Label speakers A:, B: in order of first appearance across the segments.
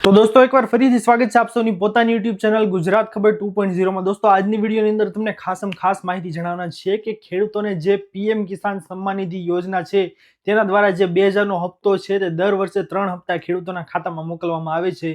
A: તો દોસ્તો એકવાર ફરીથી સ્વાગત છે આપ સૌની પોતાની YouTube ચેનલ ગુજરાત ખબર 2.0 માં। દોસ્તો આજની વિડીયોની અંદર તમને ખાસ માહિતી જણાવવાના છે કે ખેડૂતોને જે PM કિસાન સન્માન નિધિ યોજના છે તેના દ્વારા જે 2000 નો હપ્તો છે તે દર વર્ષે 3 હપ્તા ખેડૂતોના ખાતામાં મોકલવામાં આવે છે।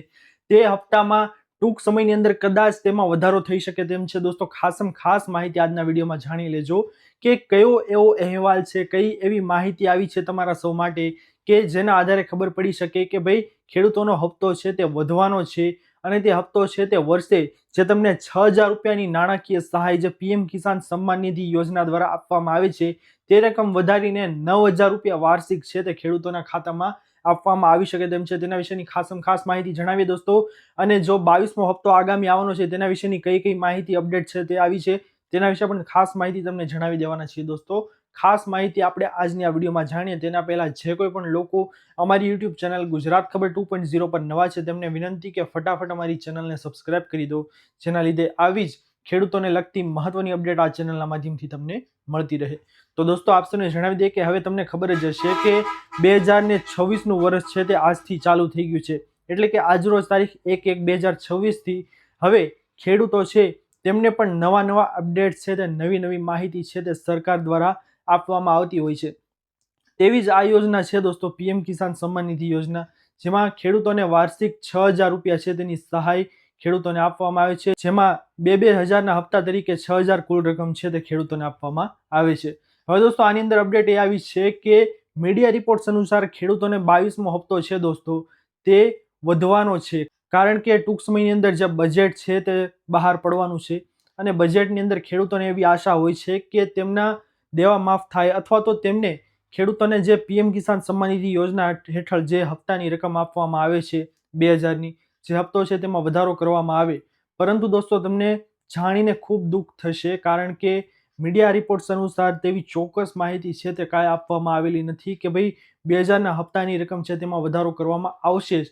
A: તે હપ્તામાં ટૂંક સમયની અંદર કદાચ તેમાં વધારો થઈ શકે તેમ છે। દોસ્તો ખાસ માહિતી આજના વિડીયોમાં જાણી લેજો કે કયો એવો અહેવાલ છે, કઈ એવી માહિતી આવી છે તમારા સૌ માટે કે જેના આધારે ખબર પડી શકે કે ભાઈ ખેડૂતોનો હપ્તો છે તે વધવાનો છે અને તે હપ્તો છે તે વર્ષે જે તમને 6000 રૂપિયાની નાણાકીય સહાય જે PM કિસાન સન્માન નિધિ યોજના દ્વારા આપવામાં આવે છે તે રકમ વધારીને 9000 રૂપિયા વાર્ષિક છે તે ખેડૂતોના ખાતામાં આપવામાં આવી શકે તેમ છે। તેના વિશેની ખાસ માહિતી જણાવીએ દોસ્તો। અને જો 22મો હપ્તો આગામી આવવાનો છે તેના વિશેની કઈ માહિતી અપડેટ છે તે આવી છે તેના વિશે પણ ખાસ માહિતી તમને જણાવી દેવાના છીએ દોસ્તો। ખાસ માહિતી આપણે આજની આ વિડીયોમાં જાણીએ તેના પહેલા જે કોઈ પણ લોકો અમારી YouTube ચેનલ ગુજરાત ખબર 2.0 પર નવા છે તેમને વિનંતી કે ફટાફટ અમારી ચેનલને સબસ્ક્રાઇબ કરી દો, જેના લીધે આવી જ ખેડૂતોને લગતી મહત્વની અપડેટ આ ચેનલના માધ્યમથી તમને મળતી રહે। તો દોસ્તો આપ સૌને જણાવી દઈએ કે હવે તમને ખબર જ હશે કે 2026નું વર્ષ છે તે આજથી ચાલુ થઈ ગયું છે, એટલે કે આજરોજ તારીખ 1/1/2026 થી હવે ખેડૂતો છે તેમને પણ નવા અપડેટ છે તે નવી માહિતી છે તે સરકાર દ્વારા આપવામાં આવતી હોય છે। તેવી જ આ યોજના છે દોસ્તો PM કિસાન સન્માન નિધિ યોજના, જેમાં ખેડૂતોને વાર્ષિક 6000 રૂપિયા છે તેની સહાય ખેડૂતોને આપવામાં આવે છે, જેમાં 2000ના હપ્તા તરીકે 6000 કુલ રકમ છે તે ખેડૂતોને આપવામાં આવે છે। હવે દોસ્તો આની અંદર અપડેટ એ આવી છે કે મીડિયા રિપોર્ટ્સ અનુસાર ખેડૂતોને 22મો હપ્તો છે દોસ્તો તે વધવાનો છે, કારણ કે ટૂંક સમયની અંદર જે બજેટ છે તે બહાર પડવાનું છે અને બજેટની અંદર ખેડૂતોને એવી આશા હોય છે કે તેમના દેવા માફ થાય અથવા તો તેમને ખેડૂતોને જે PM કિસાન સન્માન નિધિ યોજના હેઠળ જે હપ્તાની રકમ આપવામાં આવે છે 2000ની જે હપ્તો છે તેમાં વધારો કરવામાં આવે। પરંતુ દોસ્તો તમને જાણીને ખૂબ દુઃખ થશે, કારણ કે મીડિયા રિપોર્ટ્સ અનુસાર તેવી ચોક્કસ માહિતી છે તે કાંઈ આપવામાં આવેલી નથી કે ભાઈ 2000ના હપ્તાની રકમ છે તેમાં વધારો કરવામાં આવશે જ,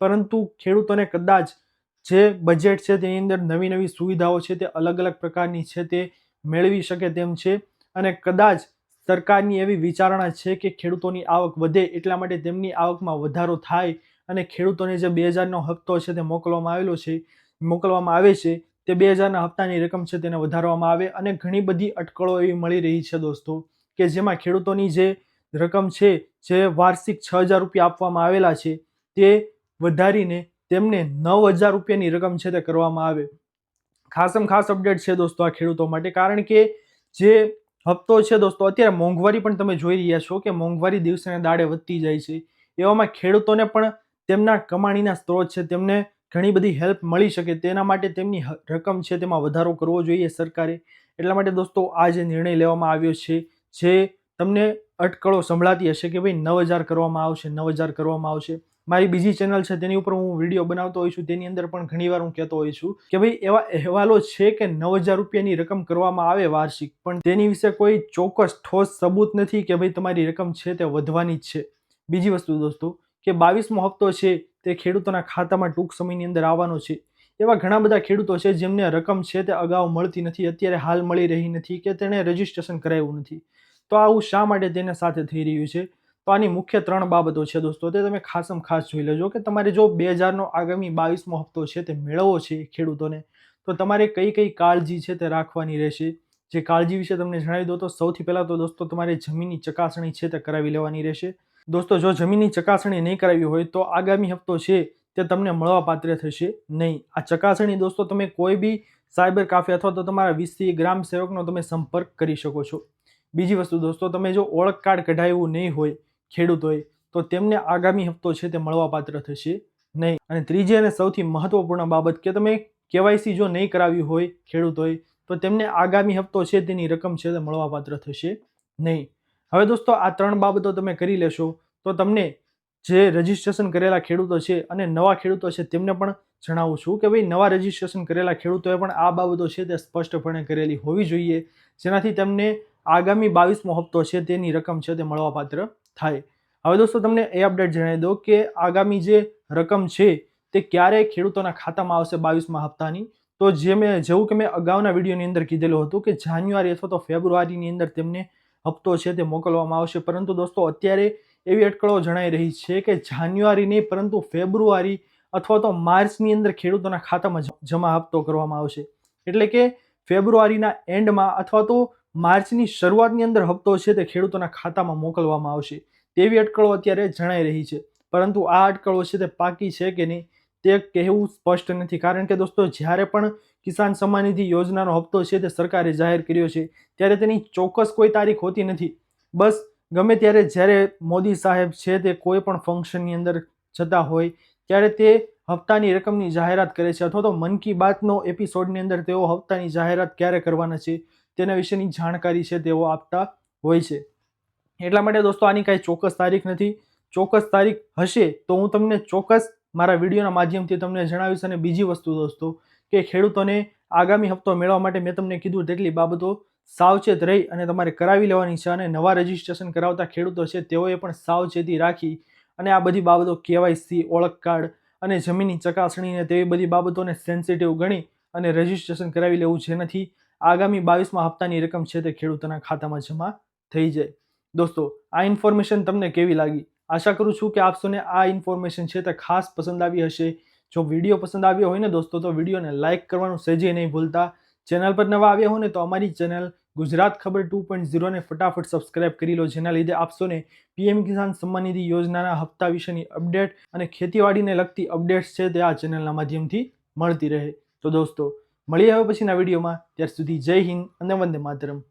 A: પરંતુ ખેડૂતોને કદાચ જે બજેટ છે તેની અંદર નવી સુવિધાઓ છે તે અલગ પ્રકારની છે તે મેળવી શકે તેમ છે અને કદાચ સરકારની એવી વિચારણા છે કે ખેડૂતોની આવક વધે એટલા માટે તેમની આવકમાં વધારો થાય અને ખેડૂતોને જે 2000નો હપ્તો છે તે મોકલવામાં આવે છે તે 2000ના હપ્તાની રકમ છે તેને વધારવામાં આવે। અને ઘણી બધી અટકળો એવી મળી રહી છે દોસ્તો કે જેમાં ખેડૂતોની જે રકમ છે જે વાર્ષિક 6000 રૂપિયા આપવામાં આવેલા છે તે વધારીને તેમને 9000 રૂપિયાની રકમ છે તે કરવામાં આવે। ખાસ અપડેટ છે દોસ્તો આ ખેડૂતો માટે, કારણ કે જે હપ્તો છે દોસ્તો અત્યારે મોંઘવારી પણ તમે જોઈ રહ્યા છો કે મોંઘવારી દિવસે ને દાડે વધતી જાય છે, એવામાં ખેડૂતોને પણ તેમના કમાણીના સ્ત્રોત છે તેમને ઘણી બધી હેલ્પ મળી શકે તેના માટે તેમની રકમ છે તેમાં વધારો કરવો જોઈએ સરકારે। એટલા માટે દોસ્તો આ જે નિર્ણય લેવામાં આવ્યો છે, જે તમને અટકળો સંભળાતી હશે કે ભાઈ 9000 કરવામાં આવશે, મારી બીજી ચેનલ છે તેની ઉપર હું વિડીયો બનાવતો હોઉં છું, તેની અંદર પણ ઘણીવાર હું કહેતો હોઉં છું કે ભાઈ એવા અહેવાલો છે કે 9000 રૂપિયાની રકમ કરવામાં આવે વાર્ષિક, પણ તેની વિશે કોઈ ચોક્કસ ઠોસ સબૂત નથી કે ભાઈ તમારી રકમ છે તે વધવાની જ છે। બીજી વસ્તુ દોસ્તો કે 22મો હપ્તો છે તે ખેડૂતોના ખાતામાં ટૂંક સમયની અંદર આવવાનો છે। એવા ઘણા બધા ખેડૂતો છે જેમને રકમ છે તે અગાઉ મળતી નથી, અત્યારે હાલ મળી રહી નથી કે તેણે રજીસ્ટ્રેશન કરાવ્યું નથી, તો આવું શા માટે તેના સાથે થઈ રહ્યું છે? તો આની મુખ્ય 3 બાબતો છે દોસ્તો, તે તમે ખાસ જોઈ લેજો કે તમારે જો 2000નો આગામી 22મો હપ્તો છે તે મેળવવો છે ખેડૂતોને, તો તમારે કઈ કાળજી છે તે રાખવાની રહેશે। જે કાળજી વિશે તમને જણાવી દો તો સૌથી પહેલા તો દોસ્તો તમારે જમીનની ચકાસણી છે તે કરાવી લેવાની રહેશે। દોસ્તો જો જમીનની ચકાસણી નહીં કરાવી હોય તો આગામી હપ્તો છે તે તમને મળવા પાત્ર થશે નહીં। આ ચકાસણી દોસ્તો તમે કોઈ બી સાયબર કાફે અથવા તો તમારા વીસી ગ્રામ સેવકનો તમે સંપર્ક કરી શકો છો। બીજી વસ્તુ દોસ્તો, તમે જો ઓળખ કાર્ડ કઢાવ્યું નહીં હોય ખેડૂતોએ તો તેમને આગામી હપ્તો છે તે મળવા પાત્ર થશે નહીં। અને ત્રીજી અને સૌથી મહત્વપૂર્ણ બાબત કે તમે KYC જો નહીં કરાવ્યું હોય ખેડૂતોએ તો તેમને આગામી હપ્તો છે તેની રકમ છે તે મળવા પાત્ર થશે નહીં। હવે દોસ્તો આ 3 બાબતો તમે કરી લેશો તો તમને જે રજીસ્ટ્રેશન કરેલા ખેડૂતો છે અને નવા ખેડૂતો છે તેમને પણ જણાવું છું કે ભાઈ નવા રજીસ્ટ્રેશન કરેલા ખેડૂતોએ પણ આ બાબતો છે તે સ્પષ્ટપણે કરેલી હોવી જોઈએ, જેનાથી તેમને આગામી 22મો હપ્તો છે તેની રકમ છે તે મળવા પાત્ર થાય। હવે દોસ્તો તમને એ અપડેટ જણાવી દો કે આગામી જે રકમ છે તે ક્યારે ખેડૂતોના ખાતામાં આવશે 22મા હપ્તાની, તો જેવું કે મેં અગાઉના વિડીયોની અંદર કીધેલું હતું કે જાન્યુઆરી અથવા તો ફેબ્રુઆરીની અંદર તેમને હપ્તો છે તે મોકલવામાં આવશે। પરંતુ દોસ્તો અત્યારે એવી અટકળો જણાઈ રહી છે કે જાન્યુઆરી નહીં પરંતુ ફેબ્રુઆરી અથવા તો માર્ચની અંદર ખેડૂતોના ખાતામાં જમા હપ્તો કરવામાં આવશે. એટલે કે ફેબ્રુઆરીના એન્ડમાં અથવા તો માર્ચની શરૂઆતની અંદર હપ્તો છે તે ખેડૂતોના ખાતામાં મોકલવામાં આવશે તેવી અટકળો અત્યારે જણાઈ રહી છે. પરંતુ આ અટકળો છે તે પાકી છે કે નહીં તે કહેવું સ્પષ્ટ નથી. કારણ કે દોસ્તો, જ્યારે પણ કિસાન સન્માન નિધિ યોજનાનો હપ્તો છે તે સરકારે જાહેર કર્યો છે ત્યારે તેની ચોક્કસ કોઈ તારીખ હોતી નથી. બસ ગમે ત્યારે જ્યારે મોદી સાહેબ છે તે કોઈ પણ ફંક્શનની અંદર જતા હોય ત્યારે તે હપ્તાની રકમની જાહેરાત કરે છે, અથવા તો મન કી બાતનો એપિસોડની અંદર તેઓ હપ્તાની જાહેરાત ક્યારે કરવાના છે તેના વિશેની જાણકારી છે તેઓ આપતા હોય છે. એટલા માટે દોસ્તો આની કાંઈ ચોક્કસ તારીખ નથી. ચોક્કસ તારીખ હશે તો હું તમને ચોક્કસ મારા વિડીયોના માધ્યમથી તમને જણાવીશ. અને બીજી વસ્તુ દોસ્તો કે ખેડૂતોને આગામી હપ્તો મેળવવા માટે મેં તમને કીધું તેટલી બાબતો સાવચેત રહી અને તમારે કરાવી લેવાની છે. અને નવા રજીસ્ટ્રેશન કરાવતા ખેડૂતો છે તેઓએ પણ સાવચેતી રાખી અને આ બધી બાબતો KYC, ઓળખ કાર્ડ અને જમીનની ચકાસણીને તેવી બધી બાબતોને સેન્સિટિવ ગણી અને રજીસ્ટ્રેશન કરાવી લેવું, જેનાથી આગામી 22મા હપ્તાની રકમ છે તે ખેડૂતોના ખાતામાં જમા થઈ જાય. દોસ્તો, આ ઇન્ફોર્મેશન તમને કેવી લાગી? આશા કરું છું કે આપ સૌને આ ઇન્ફોર્મેશન છે તે ખાસ પસંદ આવી હશે. જો વિડીયો પસંદ આવ્યો હોય ને દોસ્તો તો વિડીયોને લાઇક કરવાનું સહેજે નહીં ભૂલતા. ચેનલ પર નવા આવ્યા હોય ને તો અમારી ચેનલ ગુજરાત ખબર 2.0 ને ફટાફટ સબસ્ક્રાઇબ કરી લો, જેના લીધે આપ સૌને PM કિસાન સન્માન નિધિ યોજનાના હપ્તા વિશેની અપડેટ અને ખેતીવાડીને લગતી અપડેટ્સ છે તે આ ચેનલના માધ્યમથી મળતી રહે. તો દોસ્તો, મળીએ હવે પછીના વિડીયોમાં. ત્યાર સુધી જય હિન્દ અને વંદે માતરમ.